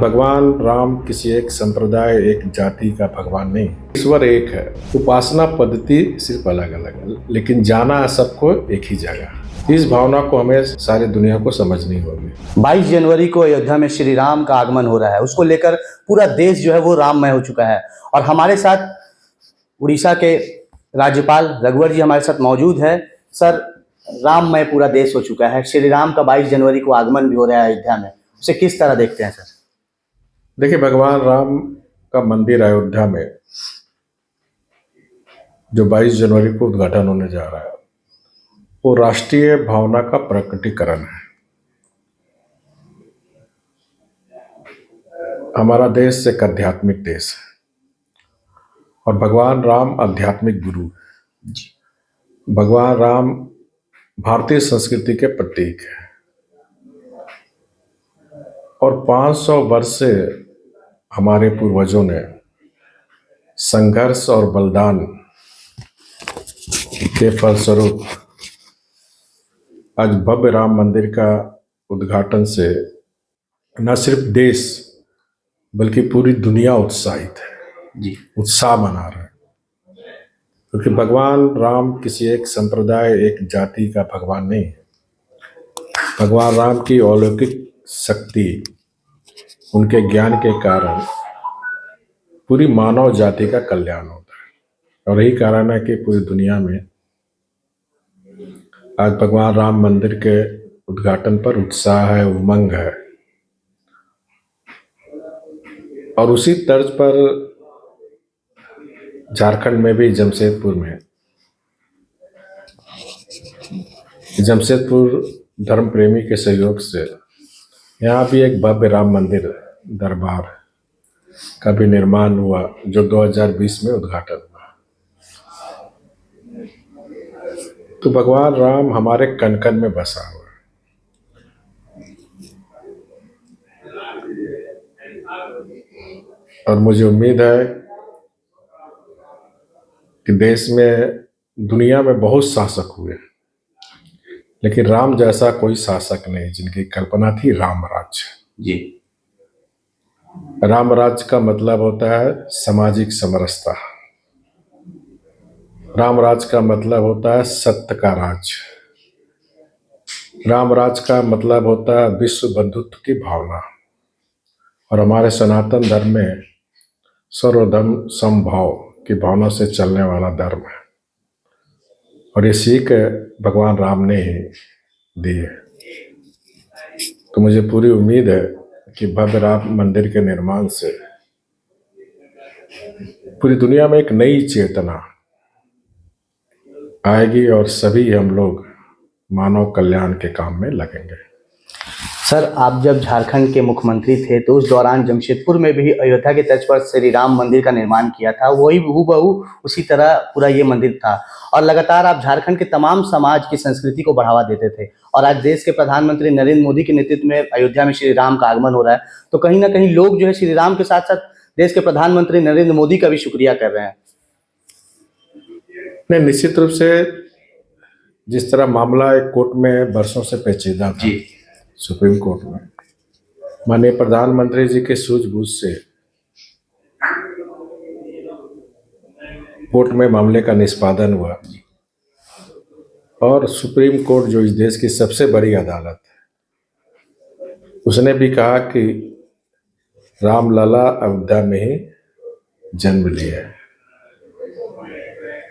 भगवान राम किसी एक संप्रदाय एक जाति का भगवान नहीं, ईश्वर एक है। उपासना पद्धति सिर्फ अलग अलग है, लेकिन जाना है सबको एक ही जगह। इस भावना को हमें सारी दुनिया को समझनी होगी। 22 जनवरी को अयोध्या में श्री राम का आगमन हो रहा है। उसको लेकर पूरा देश जो है वो राममय हो चुका है। और हमारे साथ उड़ीसा के राज्यपाल रघुवर जी हमारे साथ मौजूद है। सर, राममय पूरा देश हो चुका है। श्री राम का 22 जनवरी को आगमन भी हो रहा है अयोध्या में। उसे किस तरह देखते हैं सर? देखिए, भगवान राम का मंदिर अयोध्या में जो 22 जनवरी को उद्घाटन होने जा रहा है, वो राष्ट्रीय भावना का प्रकटीकरण है। हमारा देश एक आध्यात्मिक देश है और भगवान राम आध्यात्मिक गुरु है। भगवान राम भारतीय संस्कृति के प्रतीक है और 500 वर्ष से हमारे पूर्वजों ने संघर्ष और बलिदान के फलस्वरूप आज भव्य राम मंदिर का उद्घाटन से न सिर्फ देश बल्कि पूरी दुनिया उत्साहित है जी, उत्साह मना रहा है। क्योंकि भगवान राम किसी एक संप्रदाय एक जाति का भगवान नहीं है। भगवान राम की अलौकिक शक्ति, उनके ज्ञान के कारण पूरी मानव जाति का कल्याण होता है। और यही कारण है कि पूरी दुनिया में आज भगवान राम मंदिर के उद्घाटन पर उत्साह है, उमंग है। और उसी तर्ज पर झारखंड में भी जमशेदपुर धर्म प्रेमी के सहयोग से यहाँ भी एक भव्य राम मंदिर दरबार का भी निर्माण हुआ, जो 2020 में उद्घाटन हुआ। तो भगवान राम हमारे कण कण में बसा हुआ है। और मुझे उम्मीद है कि देश में, दुनिया में बहुत शासक हुए, लेकिन राम जैसा कोई शासक नहीं जिनकी कल्पना थी राम राज्य जी। राम राज्य का मतलब होता है सामाजिक समरसता। राम राज्य का मतलब होता है सत्य का राज। राम राज्य का मतलब होता है विश्व बंधुत्व की भावना। और हमारे सनातन धर्म में सर्वधर्म समभाव की भावना से चलने वाला धर्म है और ये सीख भगवान राम ने ही दी है। तो मुझे पूरी उम्मीद है कि भव्य राम मंदिर के निर्माण से पूरी दुनिया में एक नई चेतना आएगी और सभी हम लोग मानव कल्याण के काम में लगेंगे। सर, आप जब झारखंड के मुख्यमंत्री थे तो उस दौरान जमशेदपुर में भी अयोध्या के तर्ज पर श्री राम मंदिर का निर्माण किया था। वही हूबहू उसी तरह पूरा ये मंदिर था और लगातार आप झारखंड के तमाम समाज की संस्कृति को बढ़ावा देते थे। और आज देश के प्रधानमंत्री नरेंद्र मोदी के नेतृत्व में अयोध्या में श्री राम का आगमन हो रहा है, तो कहीं ना कहीं लोग जो है श्री राम के साथ साथ देश के प्रधानमंत्री नरेंद्र मोदी का भी शुक्रिया कर रहे हैं। नहीं, निश्चित रूप से जिस तरह मामला एक कोर्ट में बरसों से पेचीदा था, सुप्रीम कोर्ट में माननीय प्रधानमंत्री जी के सूझबूझ से कोर्ट में मामले का निष्पादन हुआ और सुप्रीम कोर्ट जो इस देश की सबसे बड़ी अदालत है, उसने भी कहा कि रामलला अयोध्या में ही जन्म लिया है।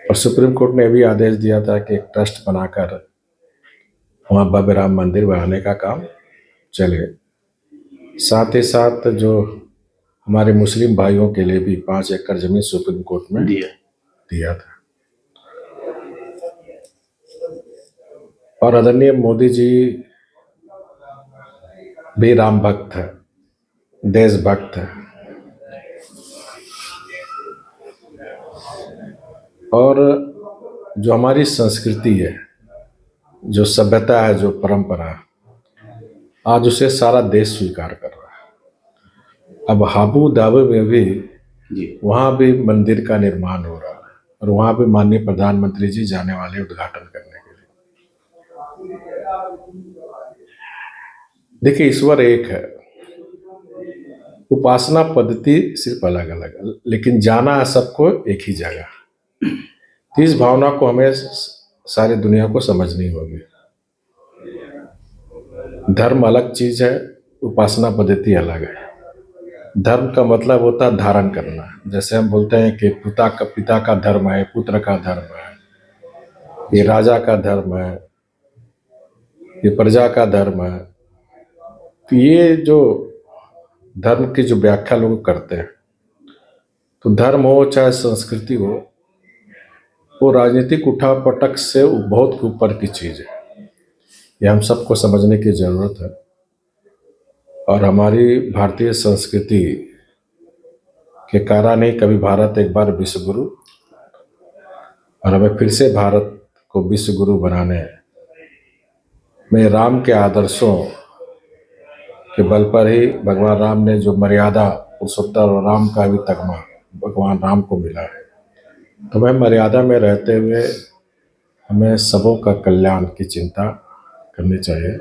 और सुप्रीम कोर्ट ने भी आदेश दिया था कि एक ट्रस्ट बनाकर वहाँ भव्य राम मंदिर बनाने का काम चले। साथ ही साथ जो हमारे मुस्लिम भाइयों के लिए भी 5 एकड़ जमीन सुप्रीम कोर्ट में दिया था। और आदरणीय मोदी जी भी राम भक्त है, देशभक्त है और जो हमारी संस्कृति है, जो सभ्यता है, जो परंपरा है, आज उसे सारा देश स्वीकार कर रहा है। अब आबू धाबी में भी वहाँ भी मंदिर का निर्माण हो रहा है और वहाँ भी माननीय प्रधानमंत्री जी जाने वाले उद्घाटन करने के लिए। देखिए, ईश्वर एक है उपासना पद्धति सिर्फ अलग अलग है, लेकिन जाना है सबको एक ही जगह। तो इस भावना को हमें सारी दुनिया को समझनी होगी। धर्म अलग चीज है, उपासना पद्धति अलग है। धर्म का मतलब होता है धारण करना। जैसे हम बोलते हैं कि पिता का धर्म है, पुत्र का धर्म है, ये राजा का धर्म है, ये प्रजा का धर्म है। तो ये जो धर्म की जो व्याख्या लोग करते हैं, तो धर्म हो चाहे संस्कृति हो, वो राजनीतिक उठापटक से बहुत ऊपर की चीज है। ये हम सबको समझने की जरूरत है। और हमारी भारतीय संस्कृति के कारण ही कभी भारत एक बार विश्व गुरु, और हमें फिर से भारत को विश्व गुरु बनाने में राम के आदर्शों के बल पर ही भगवान राम ने जो मर्यादा पुरुषोत्तम राम का भी तगमा भगवान राम को मिला है। तो हमें मर्यादा में रहते हुए हमें सबों का कल्याण की चिंता करनी चाहिए।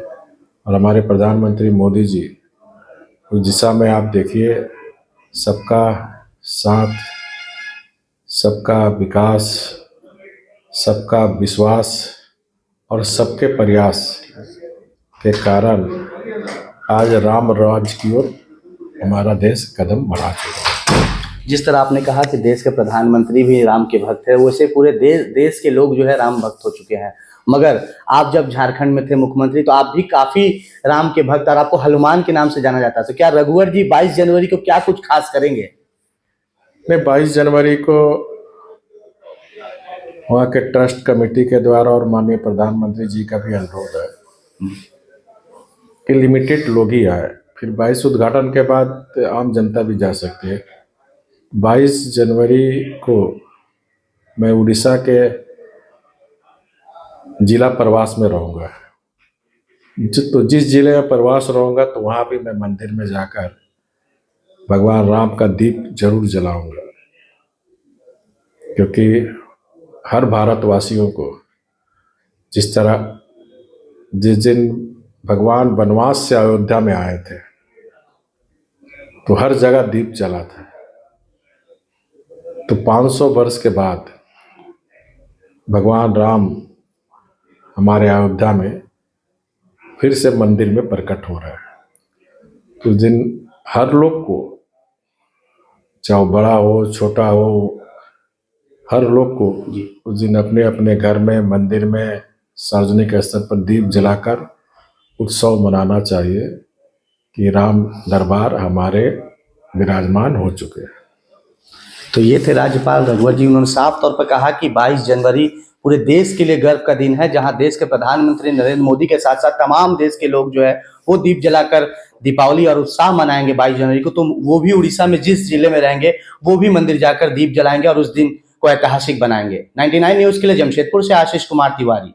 और हमारे प्रधानमंत्री मोदी जी उस दिशा में आप देखिए, सबका साथ, सबका विकास, सबका विश्वास और सबके प्रयास के कारण आज राम राज्य की ओर हमारा देश कदम बढ़ा चुका है। जिस तरह आपने कहा कि देश के प्रधानमंत्री भी राम के भक्त है, वैसे पूरे देश के लोग जो है राम भक्त हो चुके हैं। मगर आप जब झारखंड में थे मुख्यमंत्री, तो आप भी काफी राम के भक्त, और आपको हनुमान के नाम से जाना जाता है। तो क्या रघुवर जी 22 जनवरी को क्या कुछ खास करेंगे? नहीं, 22 जनवरी को वहाँ के ट्रस्ट कमेटी के द्वारा और माननीय प्रधानमंत्री जी का भी अनुरोध है कि लिमिटेड लोग ही आए। फिर 22 उद्घाटन के बाद आम जनता भी जा सकती है। 22 जनवरी को मैं उड़ीसा के जिला प्रवास में रहूँगा। तो जिस जिले में प्रवास रहूँगा, तो वहाँ भी मैं मंदिर में जाकर भगवान राम का दीप जरूर जलाऊंगा, क्योंकि हर भारतवासियों को जिस दिन भगवान वनवास से अयोध्या में आए थे, तो हर जगह दीप जला था। तो 500 वर्ष के बाद भगवान राम हमारे अयोध्या में फिर से मंदिर में प्रकट हो रहा है। तो उस दिन हर लोग को, चाहे बड़ा हो छोटा हो, हर लोग को उस दिन अपने अपने घर में, मंदिर में, सार्वजनिक स्तर पर दीप जलाकर उत्सव मनाना चाहिए कि राम दरबार हमारे विराजमान हो चुके हैं। तो ये थे राज्यपाल रघुवर जी। उन्होंने साफ तौर पर कहा कि 22 जनवरी पूरे देश के लिए गर्व का दिन है, जहां देश के प्रधानमंत्री नरेंद्र मोदी के साथ साथ तमाम देश के लोग जो है वो दीप जलाकर दीपावली और उत्साह मनाएंगे 22 जनवरी को। तो वो भी उड़ीसा में जिस जिले में रहेंगे वो भी मंदिर जाकर दीप जलाएंगे और उस दिन को ऐतिहासिक बनाएंगे। 99 न्यूज के लिए जमशेदपुर से आशीष कुमार तिवारी।